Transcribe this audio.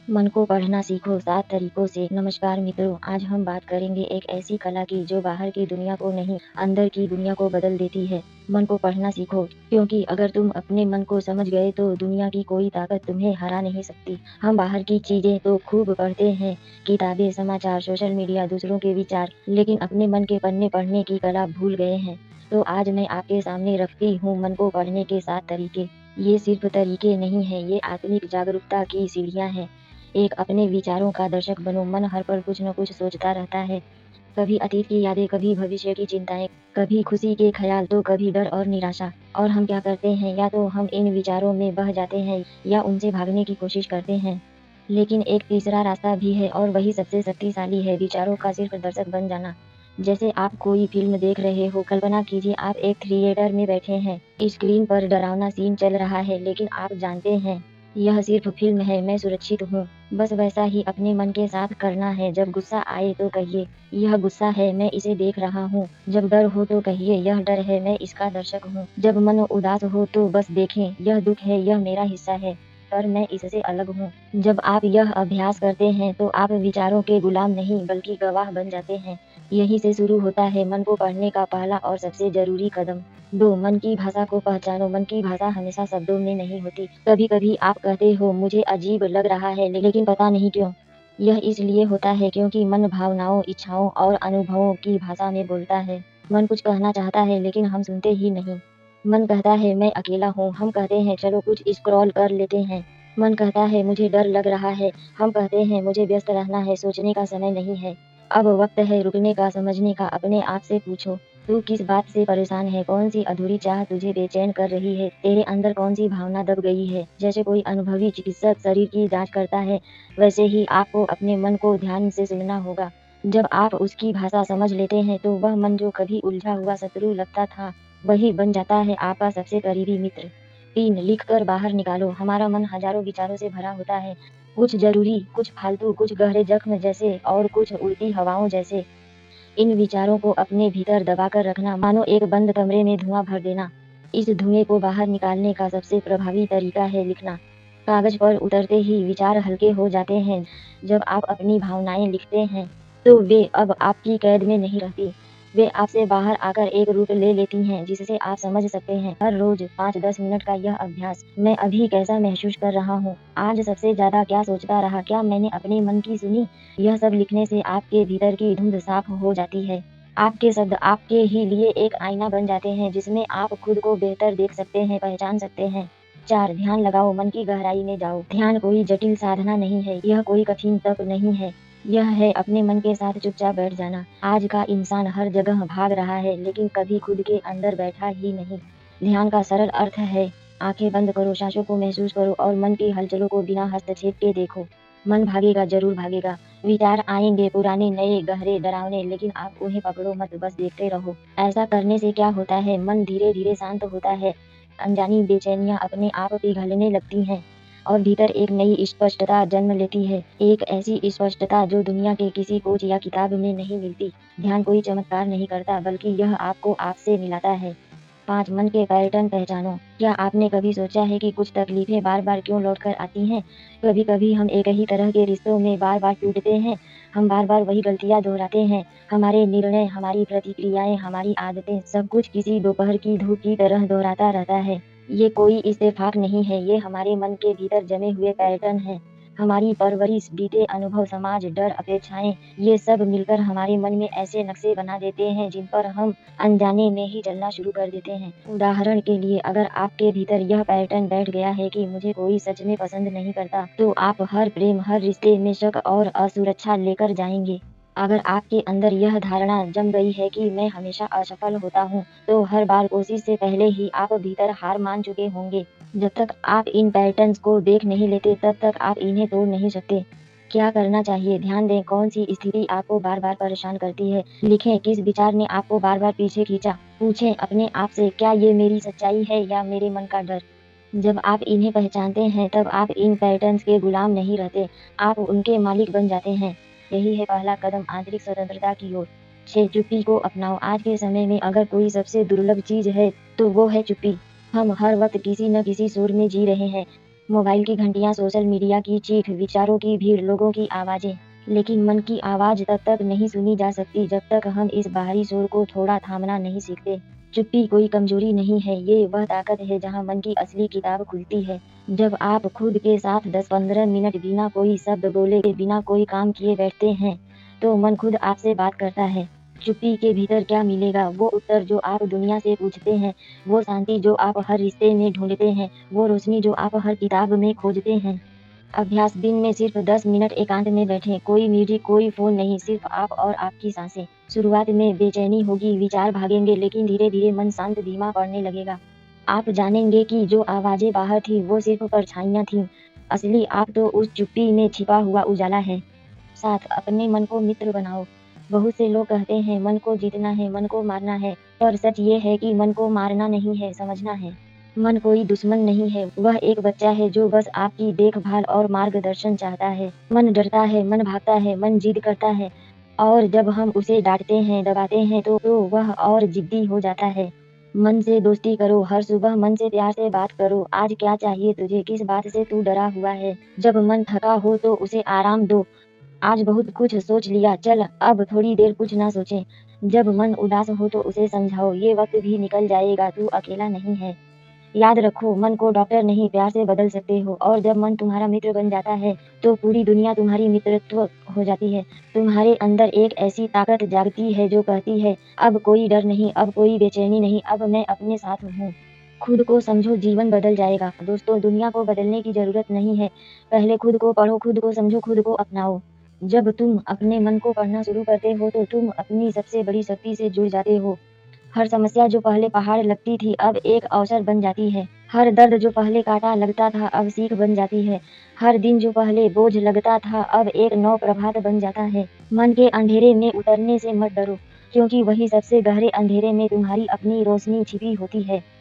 मन को पढ़ना सीखो 7 तरीकों से। नमस्कार मित्रों, आज हम बात करेंगे एक ऐसी कला की जो बाहर की दुनिया को नहीं, अंदर की दुनिया को बदल देती है। मन को पढ़ना सीखो, क्योंकि अगर तुम अपने मन को समझ गए तो दुनिया की कोई ताकत तुम्हें हरा नहीं सकती। हम बाहर की चीजें तो खूब पढ़ते हैं, किताबें, समाचार, सोशल मीडिया, दूसरों के विचार, लेकिन अपने मन के पन्ने पढ़ने की कला भूल गए हैं। तो आज मैं आपके सामने रखती हूँ मन को पढ़ने के 7 तरीके। ये सिर्फ तरीके नहीं है, ये आत्मिक जागरूकता की सीढ़ियाँ हैं। एक अपने विचारों का दर्शक बनो। मन हर पल कुछ न कुछ सोचता रहता है। कभी अतीत की यादें, कभी भविष्य की चिंताएं, कभी खुशी के ख्याल तो कभी डर और निराशा। और हम क्या करते हैं, या तो हम इन विचारों में बह जाते हैं या उनसे भागने की कोशिश करते हैं। लेकिन एक तीसरा रास्ता भी है और वही सबसे शक्तिशाली है, विचारों का सिर्फ दर्शक बन जाना। जैसे आप कोई फिल्म देख रहे हो, कल्पना कीजिए आप एक थिएटर में बैठे हैं, स्क्रीन पर डरावना सीन चल रहा है, लेकिन आप जानते हैं यह सिर्फ फिल्म है, मैं सुरक्षित हूँ। बस वैसा ही अपने मन के साथ करना है। जब गुस्सा आए तो कहिए यह गुस्सा है, मैं इसे देख रहा हूँ। जब डर हो तो कहिए यह डर है, मैं इसका दर्शक हूँ। जब मन उदास हो तो बस देखें, यह दुख है, यह मेरा हिस्सा है, पर मैं इससे अलग हूँ। जब आप यह अभ्यास करते हैं तो आप विचारों के गुलाम नहीं बल्कि गवाह बन जाते हैं। यहीं से शुरू होता है मन को पढ़ने का पहला और सबसे जरूरी कदम। 2. मन की भाषा को पहचानो। मन की भाषा हमेशा शब्दों में नहीं होती। कभी कभी आप कहते हो मुझे अजीब लग रहा है, लेकिन पता नहीं क्यों। यह इसलिए होता है क्योंकि मन भावनाओं, इच्छाओं और अनुभवों की भाषा में बोलता है। मन कुछ कहना चाहता है लेकिन हम सुनते ही नहीं। मन कहता है मैं अकेला हूँ, हम कहते हैं चलो कुछ स्क्रॉल कर लेते हैं। मन कहता है मुझे डर लग रहा है, हम कहते हैं मुझे व्यस्त रहना है, सोचने का समय नहीं है। अब वक्त है रुकने का, समझने का। अपने आप से पूछो, तू किस बात से परेशान है? कौन सी अधूरी चाह तुझे बेचैन कर रही है? तेरे अंदर कौन सी भावना दब गई है? जैसे कोई अनुभवी चिकित्सक शरीर की जांच करता है, वैसे ही आपको अपने मन को ध्यान से सुनना होगा। जब आप उसकी भाषा समझ लेते हैं तो वह मन जो कभी उलझा हुआ शत्रु लगता था, वही बन जाता है आपका सबसे करीबी मित्र। 3. लिख कर बाहर निकालो। हमारा मन हजारों विचारों से भरा होता है, कुछ जरूरी, कुछ फालतू, कुछ गहरे जख्म जैसे और कुछ उड़ती हवाओं जैसे। इन विचारों को अपने भीतर दबाकर रखना मानो एक बंद कमरे में धुआं भर देना। इस धुएं को बाहर निकालने का सबसे प्रभावी तरीका है लिखना। कागज पर उतरते ही विचार हल्के हो जाते हैं। जब आप अपनी भावनाएं लिखते हैं तो वे अब आपकी कैद में नहीं रहती। वे आपसे बाहर आकर एक रूप ले लेती हैं जिससे आप समझ सकते हैं। हर रोज 5-10 मिनट का यह अभ्यास। मैं अभी कैसा महसूस कर रहा हूँ, आज सबसे ज्यादा क्या सोचता रहा, क्या मैंने अपने मन की सुनी? यह सब लिखने से आपके भीतर की धुंध साफ हो जाती है। आपके शब्द आपके ही लिए एक आईना बन जाते हैं जिसमें आप खुद को बेहतर देख सकते हैं, पहचान सकते हैं। 4. ध्यान लगाओ। मन की गहराई में जाओ। ध्यान कोई जटिल साधना नहीं है, यह कोई कठिन तप नहीं है। यह है अपने मन के साथ चुपचाप बैठ जाना। आज का इंसान हर जगह भाग रहा है, लेकिन कभी खुद के अंदर बैठा ही नहीं। ध्यान का सरल अर्थ है, आंखें बंद करो, सांसों को महसूस करो और मन की हलचलों को बिना हस्तक्षेप के देखो। मन भागेगा, जरूर भागेगा। विचार आएंगे, पुराने, नए, गहरे, डरावने, लेकिन आप उन्हें पकड़ो मत, बस देखते रहो। ऐसा करने से क्या होता है, मन धीरे धीरे शांत होता है। अनजानी बेचैनियां अपने आप पिघलने लगती हैं और भीतर एक नई स्पष्टता जन्म लेती है। एक ऐसी स्पष्टता जो दुनिया के किसी कोच या किताब में नहीं मिलती। ध्यान कोई चमत्कार नहीं करता, बल्कि यह आपको आपसे मिलाता है। 5. मन के पैटर्न पहचानो। क्या आपने कभी सोचा है कि कुछ तकलीफें बार बार क्यों लौट कर आती हैं? कभी कभी हम एक ही तरह के रिश्तों में बार बार टूटते हैं। हम बार बार वही गलतियां दोहराते हैं। हमारे निर्णय, हमारी प्रतिक्रियाएं, हमारी आदतें, सब कुछ किसी दोपहर की धूप की तरह दोहराता रहता है। ये कोई इत्तेफाक नहीं है, ये हमारे मन के भीतर जमे हुए पैटर्न हैं। हमारी परवरिश, बीते अनुभव, समाज, डर, अपेक्षाएं, ये सब मिलकर हमारे मन में ऐसे नक्शे बना देते हैं जिन पर हम अनजाने में ही चलना शुरू कर देते हैं। उदाहरण के लिए, अगर आपके भीतर यह पैटर्न बैठ गया है कि मुझे कोई सच में पसंद नहीं करता, तो आप हर प्रेम, हर रिश्ते में शक और असुरक्षा लेकर जाएंगे। अगर आपके अंदर यह धारणा जम गई है कि मैं हमेशा असफल होता हूँ, तो हर बार कोशिश से पहले ही आप भीतर हार मान चुके होंगे। जब तक आप इन पैटर्न्स को देख नहीं लेते, तब तक आप इन्हें तोड़ नहीं सकते। क्या करना चाहिए? ध्यान दें, कौन सी स्थिति आपको बार बार परेशान करती है। लिखें, किस विचार ने आपको बार बार पीछे खींचा। पूछें अपने आप से, क्या ये मेरी सच्चाई है या मेरे मन का डर? जब आप इन्हें पहचानते हैं, तब आप इन पैटर्न्स के गुलाम नहीं रहते, आप उनके मालिक बन जाते हैं। यही है पहला कदम आंतरिक स्वतंत्रता की ओर। 6. चुप्पी को अपनाओ। आज के समय में अगर कोई सबसे दुर्लभ चीज है तो वो है चुप्पी। हम हर वक्त किसी न किसी शोर में जी रहे हैं। मोबाइल की घंटियाँ, सोशल मीडिया की चीख, विचारों की भीड़, लोगों की आवाज़ें। लेकिन मन की आवाज़ तब तक नहीं सुनी जा सकती जब तक हम इस बाहरी शोर को थोड़ा थामना नहीं सीखते। चुप्पी कोई कमजोरी नहीं है, ये वह ताकत है जहाँ मन की असली किताब खुलती है। जब आप खुद के साथ 10-15 मिनट बिना कोई शब्द बोले, बिना कोई काम किए बैठते हैं, तो मन खुद आपसे बात करता है। चुप्पी के भीतर क्या मिलेगा? वो उत्तर जो आप दुनिया से पूछते हैं, वो शांति जो आप हर रिश्ते में ढूँढते हैं, वो रोशनी जो आप हर किताब में खोजते हैं। अभ्यास दिन में सिर्फ 10 मिनट एकांत में बैठें, कोई म्यूजिक, कोई फ़ोन नहीं, सिर्फ आप और आपकी सांसें। शुरुआत में बेचैनी होगी, विचार भागेंगे, लेकिन धीरे-धीरे मन शांत धीमा पड़ने लगेगा। आप जानेंगे कि जो आवाज़ें बाहर थीं, वो सिर्फ परछाइयाँ थीं। असली आप तो उस चुप्पी में छिपा हुआ उजाला है। 7 अपने मन को मित्र बनाओ। बहुत से लोग कहते हैं मन को जीतना है, मन को मारना है, पर सच ये है कि मन को मारना नहीं है, समझना है। मन कोई दुश्मन नहीं है, वह एक बच्चा है जो बस आपकी देखभाल और मार्गदर्शन चाहता है। मन डरता है, मन भागता है, मन जिद करता है और जब हम उसे डाँटते हैं, दबाते हैं तो वह और जिद्दी हो जाता है। मन से दोस्ती करो, हर सुबह मन से प्यार से बात करो, आज क्या चाहिए तुझे, किस बात से तू डरा हुआ है। जब मन थका हो तो उसे आराम दो, आज बहुत कुछ सोच लिया, चल अब थोड़ी देर कुछ ना सोचें। जब मन उदास हो तो उसे समझाओ, ये वक्त भी निकल जाएगा, तू अकेला नहीं है। याद रखो, मन को डॉक्टर नहीं, प्यार से बदल सकते हो और जब मन तुम्हारा मित्र बन जाता है, तो पूरी दुनिया तुम्हारी मित्रत्व हो जाती है। तुम्हारे अंदर एक ऐसी ताकत जागती है जो कहती है, अब कोई डर नहीं, अब कोई बेचैनी नहीं, अब मैं अपने साथ हूँ। खुद को समझो, जीवन बदल जाएगा। दोस्तों, दुनिया को बदलने की ज़रूरत नहीं है। पहले खुद को पढ़ो, खुद को समझो, खुद को अपनाओ। जब तुम अपने मन को पढ़ना शुरू करते हो, तो तुम अपनी सबसे बड़ी शक्ति से जुड़ जाते हो। हर समस्या जो पहले पहाड़ लगती थी, अब एक अवसर बन जाती है। हर दर्द जो पहले काँटा लगता था, अब सीख बन जाती है। हर दिन जो पहले बोझ लगता था, अब एक नौ प्रभात बन जाता है। मन के अंधेरे में उतरने से मत डरो, क्योंकि वही सबसे गहरे अंधेरे में तुम्हारी अपनी रोशनी छिपी होती है।